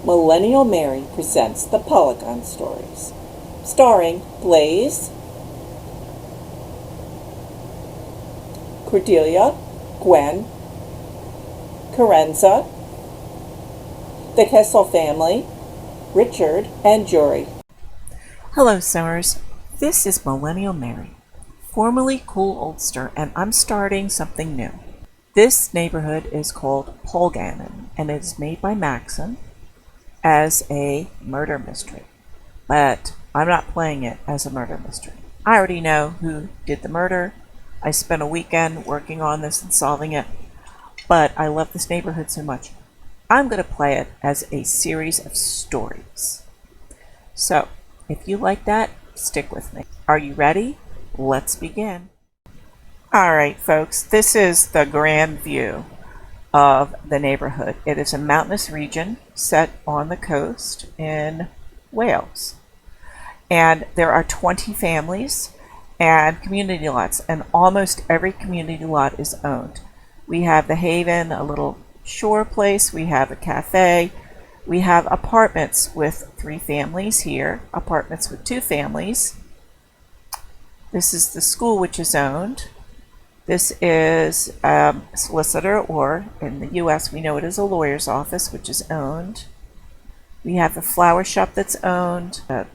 Millennial-Mary presents the Polgannon stories, starring Blaze, Cordelia, Gwen, Carenza, the Kessel family, Richard, and Jory. Hello, Summers. This is Millennial-Mary, formerly Cool Oldster, and I'm starting something new. This neighborhood is called Polgannon, and it is made by Maxon as a murder mystery. But I'm not playing it as a murder mystery. I already know who did the murder. I spent a weekend working on this and solving it, but I love this neighborhood so much. I'm going to play it as a series of stories. So, if you like that, stick with me. Are you ready? Let's begin. Alright folks, this is the grand view of the neighborhood. It is a mountainous region set on the coast in Wales. And there are 20 families and community lots, and almost every community lot is owned. We have the Haven, a little shore place, we have a cafe, we have apartments with 3 families here, apartments with 2 families. This is the school, which is owned. This is a solicitor, or in the US we know it as a lawyer's office, which is owned. We have a flower shop that's owned, a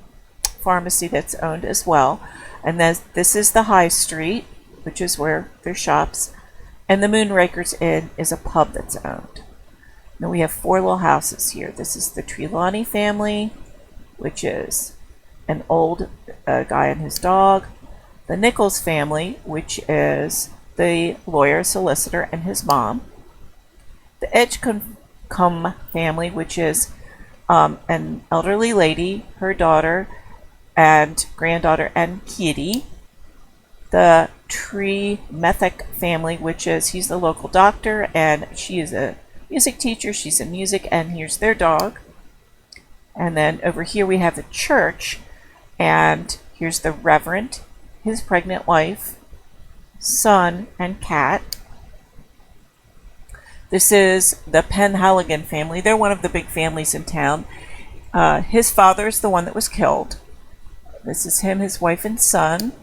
pharmacy that's owned as well. And then this is the High Street, which is where there's shops. And the Moonrakers Inn is a pub that's owned. Now we have 4 little houses here. This is the Trelawney family, which is an old guy and his dog. The Nichols family, which is the lawyer, solicitor, and his mom. The Edgecombe family, which is an elderly lady, her daughter, and granddaughter, and Kitty. The Tree-Methic family, which is, he's the local doctor, and she is a music teacher. She's in music, and here's their dog. And then over here we have the church, and here's the Reverend, his pregnant wife, son, and cat. This is the Penhaligon family. They're one of the big families in town. His father is the one that was killed. This is him, his wife, and son.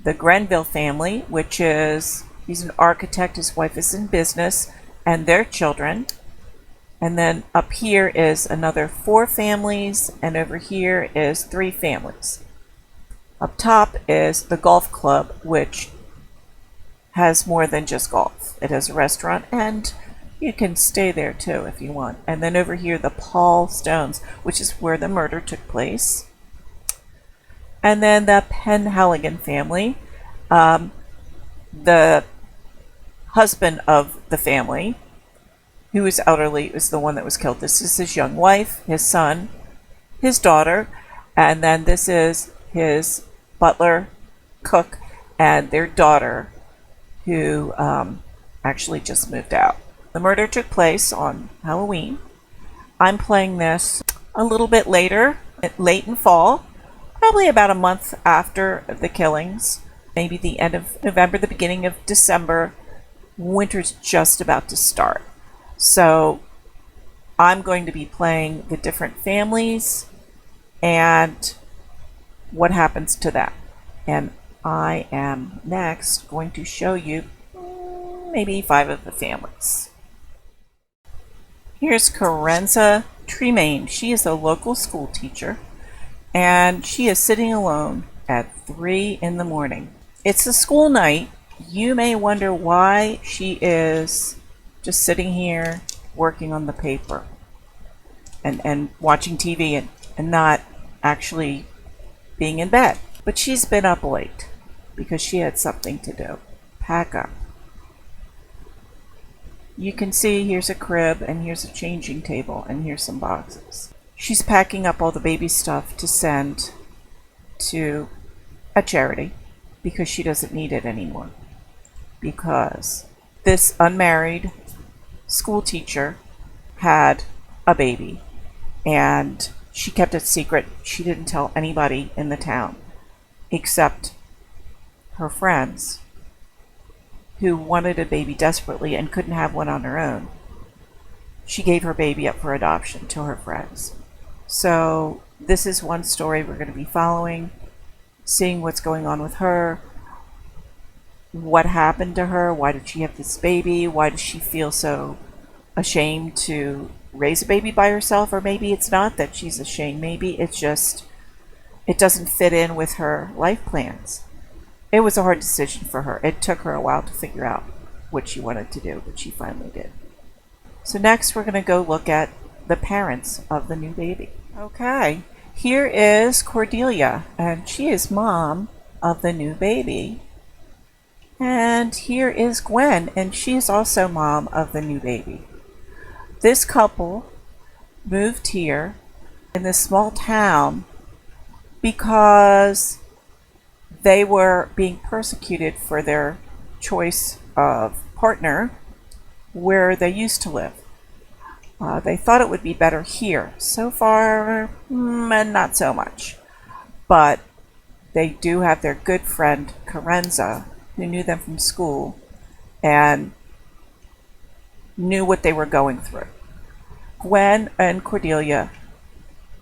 The Grenville family, which is, he's an architect, his wife is in business, and their children. And then up here is another 4 families, and over here is 3 families. Up top is the golf club, which has more than just golf. It has a restaurant, and you can stay there too if you want. And then over here, the Paul Stones, which is where the murder took place. And then the Penhaligon family, the husband of the family, who is elderly, is the one that was killed. This is his young wife, his son, his daughter, and then this is his butler, cook, and their daughter, who actually just moved out. The murder took place on Halloween. I'm playing this a little bit later, late in fall, probably about a month after the killings, maybe the end of November, the beginning of December. Winter's just about to start. So I'm going to be playing the different families and what happens to them. And I am next going to show you maybe 5 of the families. Here's Carenza Tremaine. She is a local school teacher, and she is sitting alone at 3 in the morning. It's a school night. You may wonder why she is just sitting here working on the paper and watching TV and not actually being in bed. But she's been up late because she had something to do. Pack up. You can see here's a crib, and here's a changing table, and here's some boxes. She's packing up all the baby stuff to send to a charity because she doesn't need it anymore. Because this unmarried school teacher had a baby, and she kept it secret. She didn't tell anybody in the town except her friends, who wanted a baby desperately and couldn't have one on her own. she gave her baby up for adoption to her friends. So this is one story we're going to be following, seeing what's going on with her, what happened to her, why did she have this baby, why does she feel so ashamed to raise a baby by herself, or maybe it's not that she's ashamed, maybe it's just it doesn't fit in with her life plans. It was a hard decision for her. It took her a while to figure out what she wanted to do, but she finally did. So next we're going to go look at the parents of the new baby. Okay, here is Cordelia, and she is mom of the new baby. And here is Gwen, and she is also mom of the new baby. This couple moved here in this small town because they were being persecuted for their choice of partner where they used to live. They thought it would be better here. So far, not so much. But they do have their good friend, Carenza, who knew them from school and knew what they were going through. Gwen and Cordelia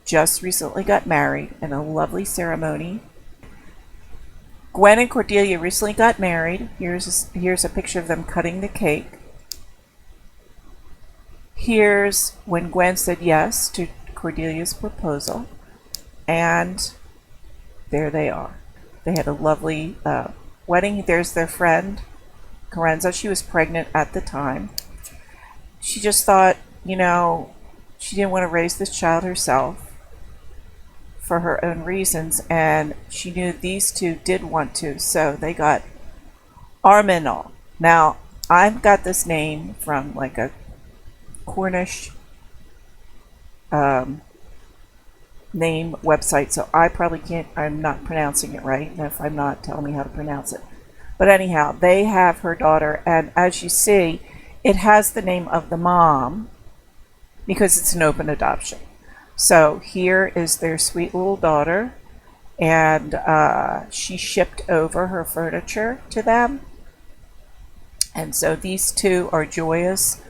just recently got married in a lovely ceremony. Gwen and Cordelia recently got married. Here's a picture of them cutting the cake. Here's when Gwen said yes to Cordelia's proposal. And there they are. They had a lovely wedding. There's their friend, Carenza. She was pregnant at the time. She just thought, she didn't want to raise this child herself for her own reasons, and she knew these two did want to, so they got Arminal. Now, I've got this name from like a Cornish name website, so I probably can't, I'm not pronouncing it right, and if I'm not, tell me how to pronounce it. But anyhow, they have her daughter, and as you see, it has the name of the mom because it's an open adoption. So here is their sweet little daughter, and she shipped over her furniture to them. And so these two are joyous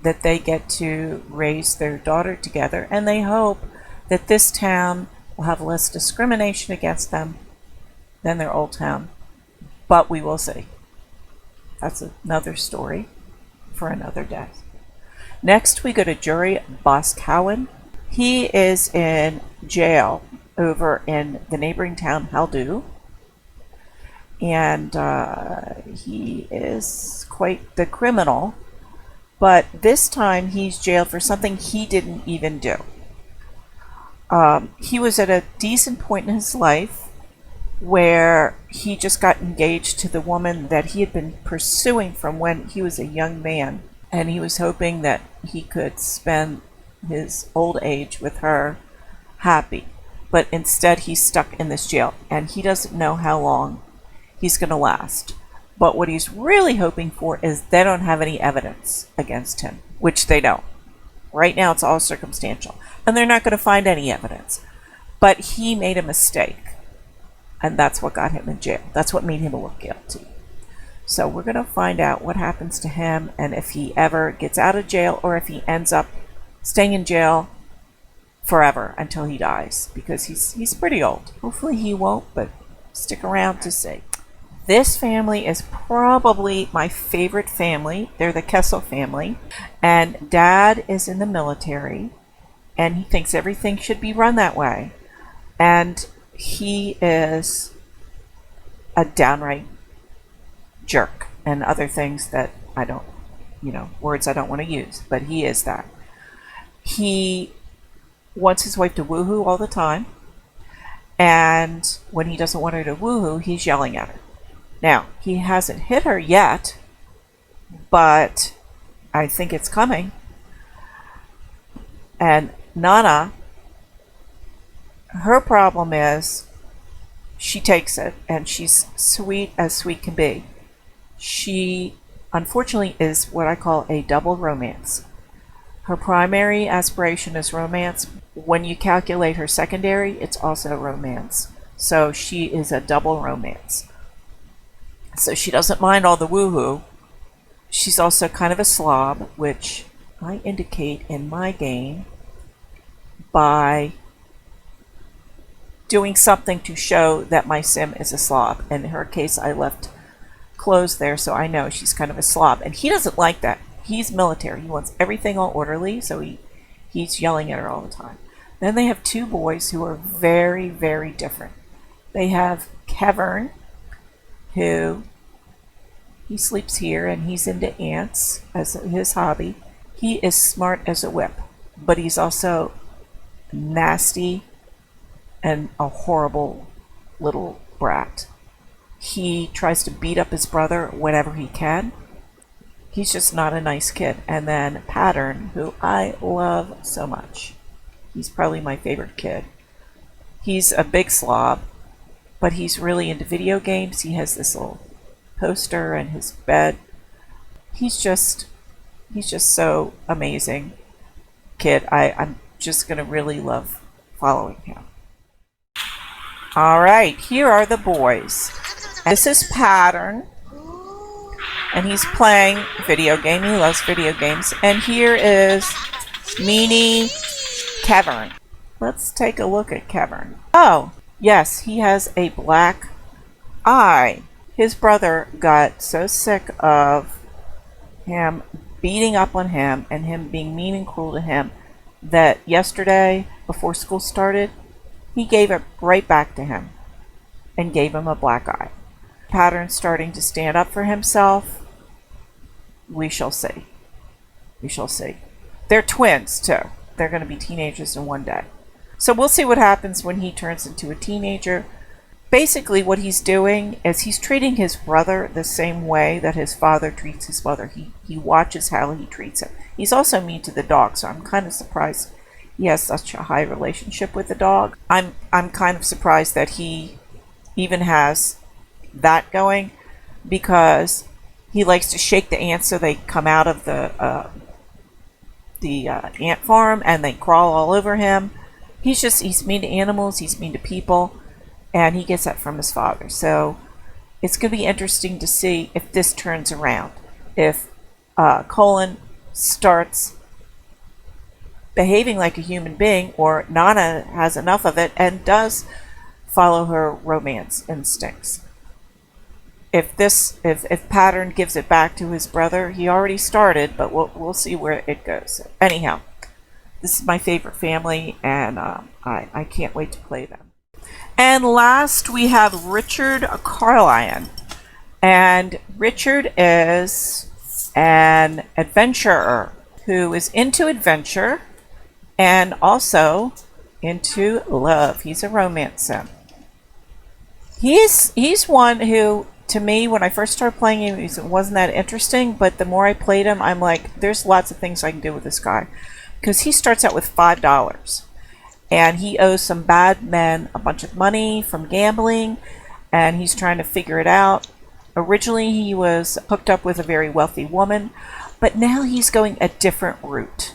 that they get to raise their daughter together, and they hope that this town will have less discrimination against them than their old town. But we will see. That's another story for another day. Next, we go to Jury Boscawen. He is in jail over in the neighboring town, Haldou. And he is quite the criminal. But this time, he's jailed for something he didn't even do. He was at a decent point in his life where he just got engaged to the woman that he had been pursuing from when he was a young man. And he was hoping that he could spend his old age with her happy. But instead, he's stuck in this jail. And he doesn't know how long he's going to last. But what he's really hoping for is they don't have any evidence against him, which they don't. Right now, it's all circumstantial. And they're not going to find any evidence. But he made a mistake. And that's what got him in jail. That's what made him look guilty. So we're going to find out what happens to him and if he ever gets out of jail or if he ends up staying in jail forever until he dies, because he's pretty old. Hopefully he won't, but stick around to see. This family is probably my favorite family. They're the Kessel family, and Dad is in the military, and he thinks everything should be run that way. And he is a downright jerk and other things that I don't, words I don't want to use, but he is that. He wants his wife to woohoo all the time, and when he doesn't want her to woohoo, he's yelling at her. Now, he hasn't hit her yet, but I think it's coming. And Nana, her problem is she takes it, and she's sweet as sweet can be. She, unfortunately, is what I call a double romance. Her primary aspiration is romance. When you calculate her secondary, it's also romance. So she is a double romance. So she doesn't mind all the woohoo. She's also kind of a slob, which I indicate in my game by doing something to show that my sim is a slob. In her case, I left clothes there, so I know she's kind of a slob. And he doesn't like that. He's military. He wants everything all orderly, so he's yelling at her all the time. Then they have two boys who are very, very different. They have Kevern, who he sleeps here and he's into ants as his hobby. He is smart as a whip, but he's also nasty and a horrible little brat. He tries to beat up his brother whenever he can. He's just not a nice kid. And then Pattern, who I love so much. He's probably my favorite kid. He's a big slob, but he's really into video games. He has this little poster in his bed. He's just so amazing kid. I'm just gonna really love following him. Alright, here are the boys. This is Pattern, and he's playing video game. He loves video games. And here is Meanie Kevern. Let's take a look at Kevern. Oh, yes, he has a black eye. His brother got so sick of him beating up on him and him being mean and cruel to him that yesterday, before school started, he gave it right back to him and gave him a black eye. Pattern's starting to stand up for himself. We shall see. We shall see. They're twins, too. They're going to be teenagers in one day. So we'll see what happens when he turns into a teenager. Basically, what he's doing is he's treating his brother the same way that his father treats his mother. He watches how he treats him. He's also mean to the dog, so I'm kind of surprised he has such a high relationship with the dog. I'm kind of surprised that he even has that going, because he likes to shake the ants so they come out of the ant farm and they crawl all over him. He's mean to animals, he's mean to people, and he gets that from his father. So it's going to be interesting to see if this turns around. If Colin starts behaving like a human being, or Nana has enough of it and does follow her romance instincts. If Pattern gives it back to his brother, he already started, but we'll see where it goes. Anyhow, this is my favorite family, and I can't wait to play them. And last, we have Richard Carlion. And Richard is an adventurer who is into adventure and also into love. He's a romance sim. He's one who, to me, when I first started playing him, it wasn't that interesting, but the more I played him, I'm like, there's lots of things I can do with this guy. Because he starts out with $5. And he owes some bad men a bunch of money from gambling, and he's trying to figure it out. Originally, he was hooked up with a very wealthy woman, but now he's going a different route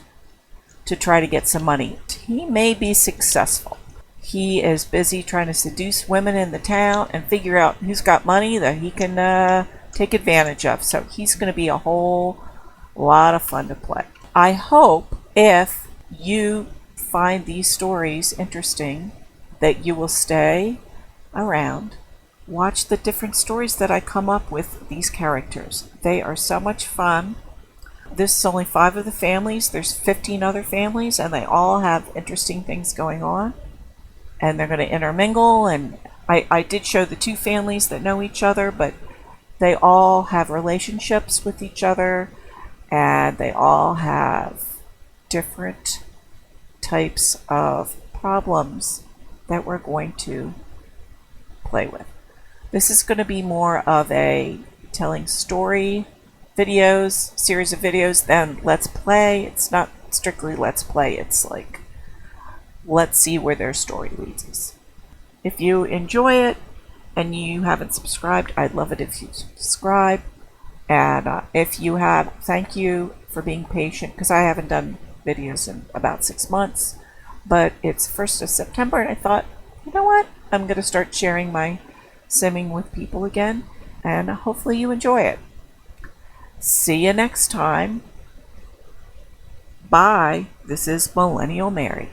to try to get some money. He may be successful. He is busy trying to seduce women in the town and figure out who's got money that he can take advantage of. So he's going to be a whole lot of fun to play. I hope if you find these stories interesting that you will stay around, watch the different stories that I come up with these characters. They are so much fun. This is only 5 of the families. There's 15 other families, and they all have interesting things going on. And they're going to intermingle, and I did show the 2 families that know each other, but they all have relationships with each other, and they all have different types of problems that we're going to play with. This is going to be more of a telling story videos, series of videos than Let's Play. It's not strictly Let's Play, it's like, let's see where their story leads us. If you enjoy it and you haven't subscribed, I'd love it if you subscribe. And if you have, thank you for being patient, because I haven't done videos in about 6 months. But it's 1st of September, and I thought, you know what? I'm going to start sharing my simming with people again, and hopefully you enjoy it. See you next time. Bye. This is Millennial-Mary.